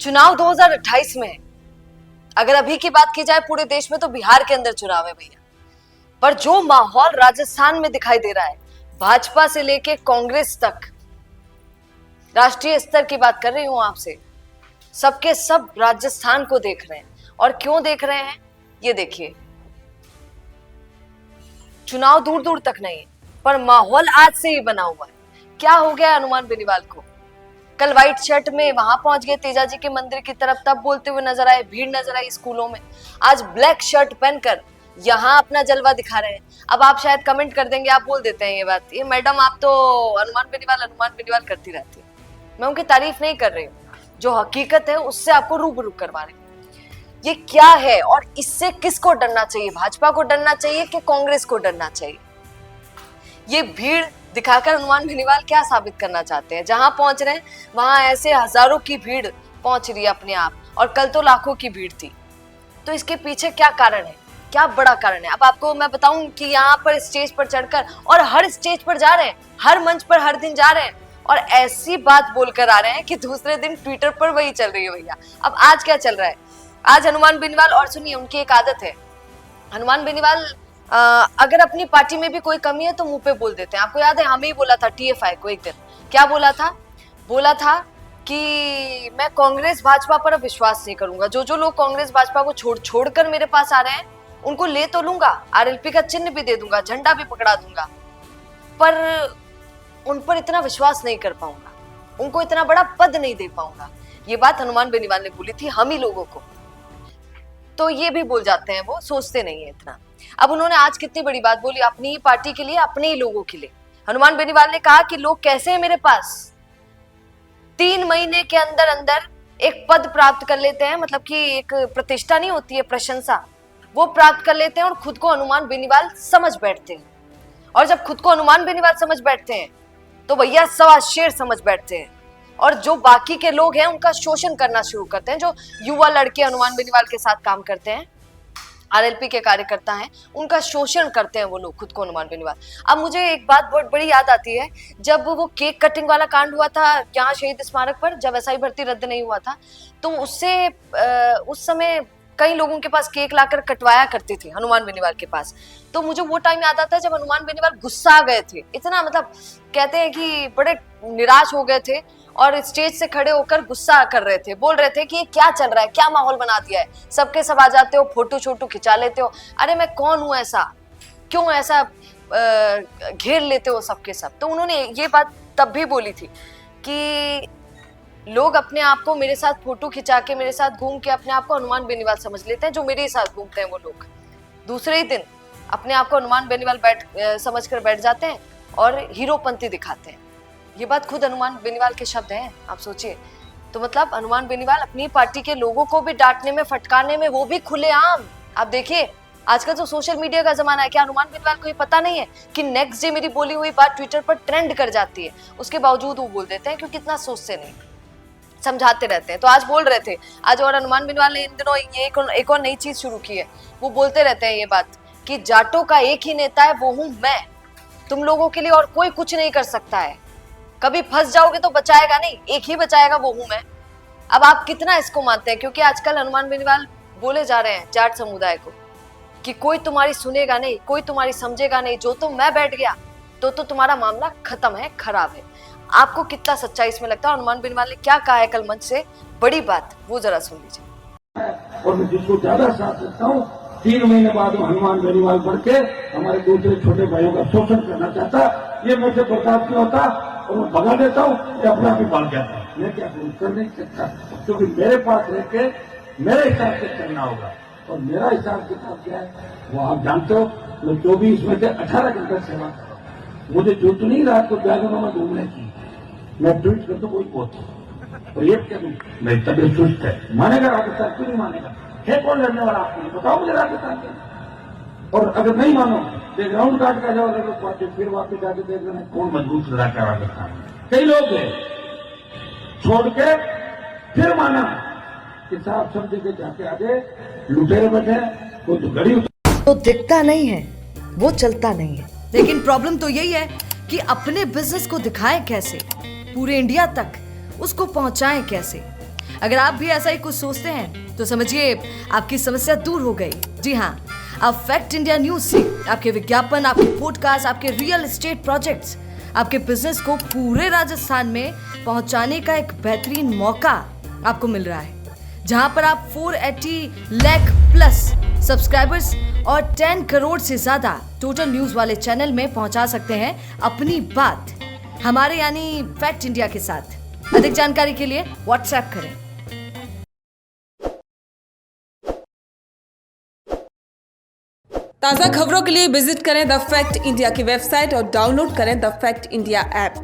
चुनाव 2028 में है। अगर अभी की बात की जाए पूरे देश में तो बिहार के अंदर चुनाव है भैया। पर जो माहौल राजस्थान में दिखाई दे रहा है, भाजपा से लेके कांग्रेस तक, राष्ट्रीय स्तर की बात कर रही हूं आपसे, सबके सब राजस्थान को देख रहे हैं। और क्यों देख रहे हैं ये देखिए। चुनाव दूर दूर तक नहीं है, पर माहौल आज से ही बना हुआ है। क्या हो गया हनुमान बेनीवाल को? कल व्हाइट शर्ट में वहां पहुंच गए तेजाजी के मंदिर की तरफ, तब बोलते हुए नजर आए, भीड़ नजर आई स्कूलों में। आज ब्लैक शर्ट पहनकर यहाँ अपना जलवा दिखा रहे हैं। अब आप शायद कमेंट कर देंगे, आप बोल देते हैं ये बात, ये मैडम आप तो हनुमान बेनीवाल करती रहती है। मैं उनकी तारीफ नहीं कर रही हूँ, जो हकीकत है उससे आपको रूबरू करवा रही हूँ। ये क्या है और इससे किसको डरना चाहिए? भाजपा को डरना चाहिए कि कांग्रेस को डरना चाहिए? ये भीड़ दिखाकर हनुमान बेनीवाल क्या साबित करना चाहते हैं? जहां पहुंच रहे हैं वहां ऐसे हजारों की भीड़ पहुंच रही है अपने आप, और कल तो लाखों की भीड़ थी। तो इसके पीछे क्या कारण है? क्या बड़ा कारण है? अब आपको मैं बताऊं कि यहाँ पर स्टेज पर चढ़कर, और हर स्टेज पर जा रहे हैं, हर मंच पर हर दिन जा रहे हैं, और ऐसी बात बोलकर आ रहे हैं कि दूसरे दिन ट्विटर पर वही चल रही है भैया। अब आज क्या चल रहा है? आज हनुमान बेनीवाल, और सुनिए उनकी एक आदत है, हनुमान बेनीवाल अगर अपनी पार्टी में भी कोई कमी है तो मुंह पे बोल देते हैं। आपको याद है हमें ही बोला था TFI को एक दिन, क्या बोला था? बोला था कि मैं कांग्रेस भाजपा पर अब विश्वास नहीं करूंगा। जो लोग कांग्रेस भाजपा को छोड़कर मेरे पास आ रहे हैं उनको ले तो लूंगा, RLP का चिन्ह भी दे दूंगा, झंडा भी पकड़ा दूंगा, पर उन पर इतना विश्वास नहीं कर पाऊंगा, उनको इतना बड़ा पद नहीं दे पाऊंगा। ये बात हनुमान बेनीवाल ने बोली थी हम ही लोगों को। तो ये भी बोल जाते हैं, वो सोचते नहीं है इतना। अब उन्होंने आज कितनी बड़ी बात बोली अपनी ही पार्टी के लिए, अपने ही लोगों के लिए। हनुमान बेनीवाल ने कहा कि लोग कैसे हैं मेरे पास, 3 महीने के अंदर अंदर एक पद प्राप्त कर लेते हैं, मतलब कि एक प्रतिष्ठा नहीं होती है, प्रशंसा, वो प्राप्त कर लेते हैं और खुद को हनुमान बेनीवाल समझ बैठते हैं। और जब खुद को हनुमान बेनीवाल समझ बैठते हैं तो भैया सवा शेर समझ बैठते हैं, और जो बाकी के लोग हैं उनका शोषण करना शुरू करते हैं। जो युवा लड़के हनुमान बेनीवाल के साथ काम करते हैं, RLP के कार्यकर्ता हैं, उनका शोषण करते हैं वो लोग खुद को हनुमान बेनीवाल। अब मुझे एक बात बहुत बड़ी याद आती है, जब वो केक कटिंग वाला कांड हुआ था यहाँ शहीद स्मारक पर, जब SI भर्ती रद्द नहीं हुआ था, तो उससे उस समय कई लोगों के पास केक लाकर कटवाया करती थी हनुमान बेनीवाल के पास। तो मुझे वो टाइम याद आता है जब हनुमान बेनीवाल गुस्सा गए थे, इतना मतलब कहते हैं कि बड़े निराश हो गए थे, और स्टेज से खड़े होकर गुस्सा कर रहे थे, बोल रहे थे कि ये क्या चल रहा है, क्या माहौल बना दिया है, सबके सब आ जाते हो, फोटो छोटो खिंचा लेते हो, अरे मैं कौन हूं ऐसा, क्यों ऐसा घेर लेते हो सबके सब। तो उन्होंने ये बात तब भी बोली थी कि लोग अपने आप को मेरे साथ फोटो खिंचा के, मेरे साथ घूम के अपने आप को हनुमान बेनीवाल समझ लेते हैं। जो मेरे साथ घूमते हैं वो लोग दूसरे ही दिन अपने आप को हनुमान बेनीवाल समझ कर बैठ जाते हैं और हीरोपंती दिखाते हैं। ये बात खुद हनुमान बेनीवाल के शब्द हैं, आप सोचिए। तो मतलब हनुमान बेनीवाल अपनी पार्टी के लोगों को भी डांटने में, फटकारने में, वो भी खुलेआम। आप देखिए आजकल तो सोशल मीडिया का जमाना है, क्या हनुमान बेनीवाल को ये पता नहीं है कि नेक्स्ट डे मेरी बोली हुई बात ट्विटर पर ट्रेंड कर जाती है? उसके बावजूद वो बोल देते हैं क्योंकि इतना सोचते नहीं, समझाते रहते हैं। तो आज बोल रहे थे, आज और हनुमान बेनीवाल ने इन दिनों ये एक और नई चीज शुरू की है। वो बोलते रहते हैं ये बात कि जाटों का एक ही नेता है, वो हूं मैं, तुम लोगों के लिए और कोई कुछ नहीं कर सकता है, कभी फंस जाओगे तो बचाएगा नहीं, एक ही बचाएगा, वो हूं मैं। अब आप कितना इसको मानते हैं? क्योंकि आजकल हनुमान बेनीवाल बोले जा रहे हैं जाट समुदाय को कि कोई तुम्हारी सुनेगा नहीं, कोई तुम्हारी समझेगा नहीं, जो तो मैं बैठ गया तो तुम्हारा मामला खत्म है, खराब है। आपको कितना सच्चाई इसमें लगता है? हनुमान बेनीवाल ने क्या कहा है कल मंच से, बड़ी बात, वो जरा सुन लीजिए। और मैं जिसको ज्यादा साथ देता हूँ, 3 महीने बाद हनुमान बेनीवाल बढ़ के हमारे दूसरे छोटे भाइयों का शोषण करना चाहता, ये मुझसे बर्दाश्त नहीं होता, और मैं भगा देता हूँ, ये अपना भी भाग जाता है। मैं क्या कर नहीं सकता, क्योंकि मेरे पास रह के मेरे हिसाब से चलना होगा, और मेरा हिसाब किताब क्या है वो आप जानते हो। मैं 24 में से 18 घंटे सेवा कर रहा हूँ, मुझे जरूरत नहीं रात को जागरणों में घूमने की। मैं ट्वीट कर दूं कोई बहुत, और ये क्या दूं, मेरी तबियत सुस्त है, मानेगा राजस्थान? क्यों नहीं मानेगा? है कौन लड़ने वाला आपको, बताओ मुझे राजस्थान के। और अगर नहीं मानो बैकग्राउंड काट का जाओ अगर पार्टी, फिर वापस जाके देख लेना कौन मजबूत लड़ाका राजस्थान में। कई लोग हैं छोड़ के फिर माना कि साहब समझ के जाके आगे लुटेरे बैठे, कोई तो गरीब तो दिखता नहीं है, वो चलता नहीं है। लेकिन प्रॉब्लम तो यही है कि अपने बिजनेस को दिखाएं कैसे, पूरे इंडिया तक उसको पहुंचाएं कैसे। अगर आप भी ऐसा ही कुछ सोचते हैं तो समझिए आपकी समस्या दूर हो गई। जी हाँ, अब फैक्ट इंडिया न्यूज से आपके विज्ञापन, आपके पॉडकास्ट, आपके रियल एस्टेट प्रोजेक्ट्स, आपके बिजनेस को पूरे राजस्थान में पहुंचाने का एक बेहतरीन मौका आपको मिल रहा है, जहां पर आप 480 लाख प्लस सब्सक्राइबर्स और 10 करोड़ से ज्यादा टोटल न्यूज वाले चैनल में पहुंचा सकते हैं अपनी बात हमारे यानी फैक्ट इंडिया के साथ। अधिक जानकारी के लिए व्हाट्सएप करें। ताज़ा खबरों के लिए विजिट करें द फैक्ट इंडिया की वेबसाइट और डाउनलोड करें द फैक्ट इंडिया ऐप।